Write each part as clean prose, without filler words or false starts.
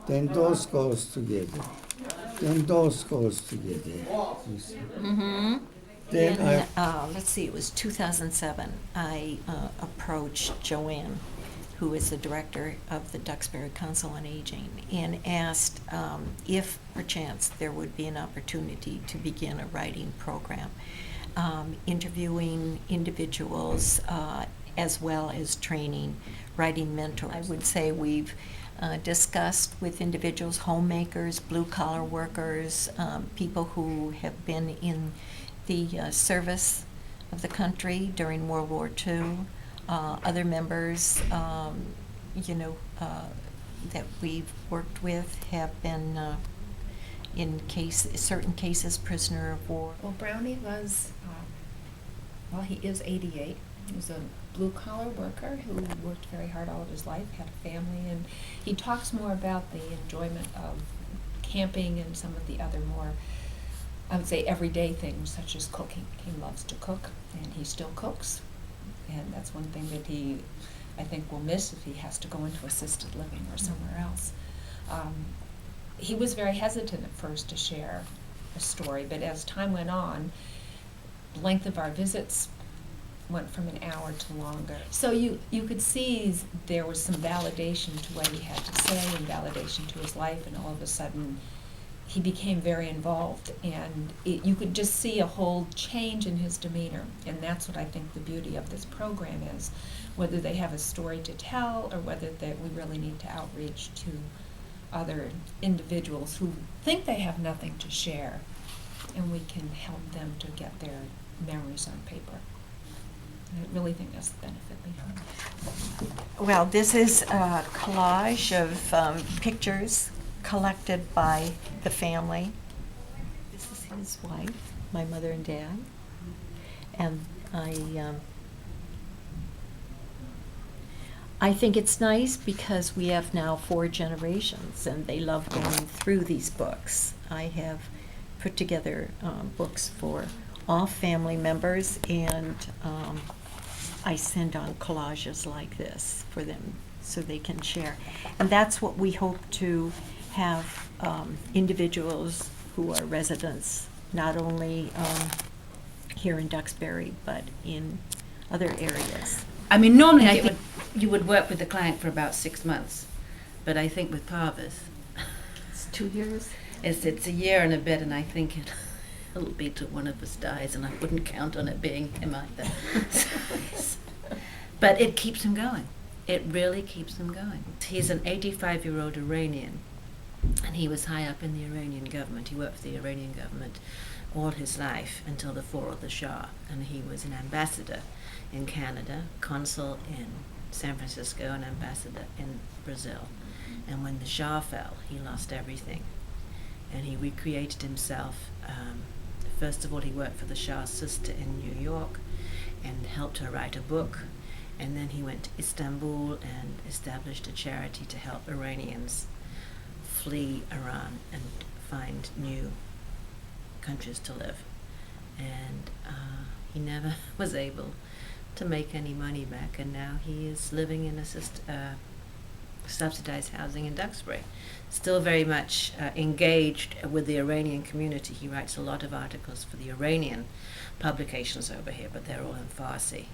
Then those goes together. Then those goes together. You see. Mm-hmm. Then Let's see, it was 2007, I approached Joanne, who is the director of the Duxbury Council on Aging, and asked if perchance there would be an opportunity to begin a writing program, interviewing individuals as well as training writing mentors. I would say we've discussed with individuals, homemakers, blue-collar workers, people who have been in the service of the country during World War II, other members, that we've worked with have been, in certain cases, prisoner of war. Well, Brownie was, he is 88. He was a blue-collar worker who worked very hard all of his life, had a family, and he talks more about the enjoyment of camping and some of the other more, I would say, everyday things, such as cooking. He loves to cook, and he still cooks. And that's one thing that he, I think, will miss if he has to go into assisted living or somewhere else. He was very hesitant at first to share a story, but as time went on, the length of our visits went from an hour to longer. So you could see there was some validation to what he had to say and validation to his life, and all of a sudden he became very involved, and you could just see a whole change in his demeanor. And that's what I think the beauty of this program is, whether they have a story to tell or whether we really need to outreach to other individuals who think they have nothing to share, and we can help them to get their memories on paper. I really think that's the benefit behind it. Well, this is a collage of pictures collected by the family. This is his wife, my mother and dad. And I think it's nice because we have now 4 generations, and they love going through these books. I have put together books for all family members, and I send on collages like this for them so they can share. And that's what we hope to have individuals who are residents, not only here in Duxbury, but in other areas. I mean, normally I think you would work with the client for about 6 months, but I think with Parvis, It's 2 years? it's a year and a bit, and I think it'll be till one of us dies, and I wouldn't count on it being him either. But it keeps him going. It really keeps him going. He's an 85-year-old Iranian, and he was high up in the Iranian government. He worked for the Iranian government all his life until the fall of the Shah, and he was an ambassador in Canada, consul in San Francisco, and ambassador in Brazil. And when the Shah fell, he lost everything, and he recreated himself. First of all, he worked for the Shah's sister in New York and helped her write a book. And then he went to Istanbul and established a charity to help Iranians flee Iran and find new countries to live. And he never was able to make any money back, and now he is living in subsidized housing in Duxbury. Still very much engaged with the Iranian community. He writes a lot of articles for the Iranian publications over here, but they're all in Farsi.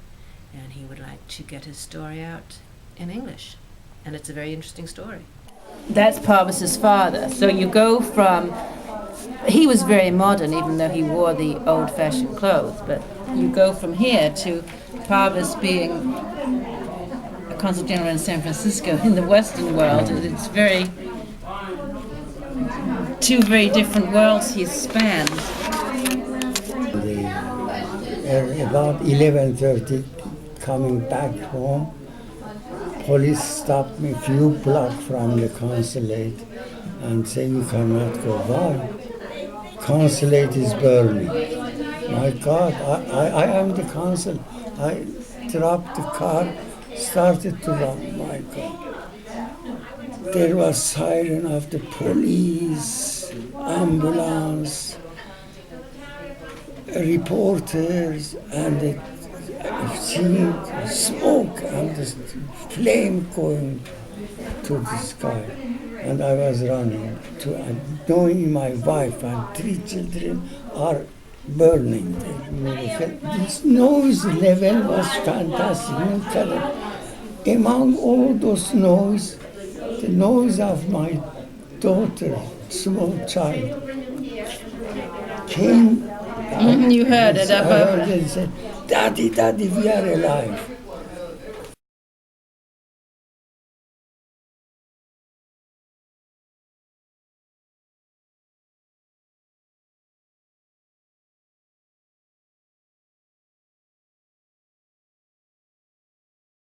And he would like to get his story out in English. And it's a very interesting story. That's Parvis's father. So you go from, he was very modern, even though he wore the old-fashioned clothes, but you go from here to Parvis being a consul general in San Francisco in the Western world. And it's two very different worlds he's spanned. About 11:30, coming back home, police stopped me a few blocks from the consulate and said, "You cannot go by. Consulate is burning." My God, I am the consul. I dropped the car, started to run. My God. There was siren of the police, ambulance, reporters, and the smoke and the flame going to the sky. and I was running to, and knowing my wife and 3 children are burning. This noise level was fantastic. You tell it. Among all those noise, the noise of my daughter, small child, came. You heard it I up heard it say, "Daddy, Daddy, we are alive."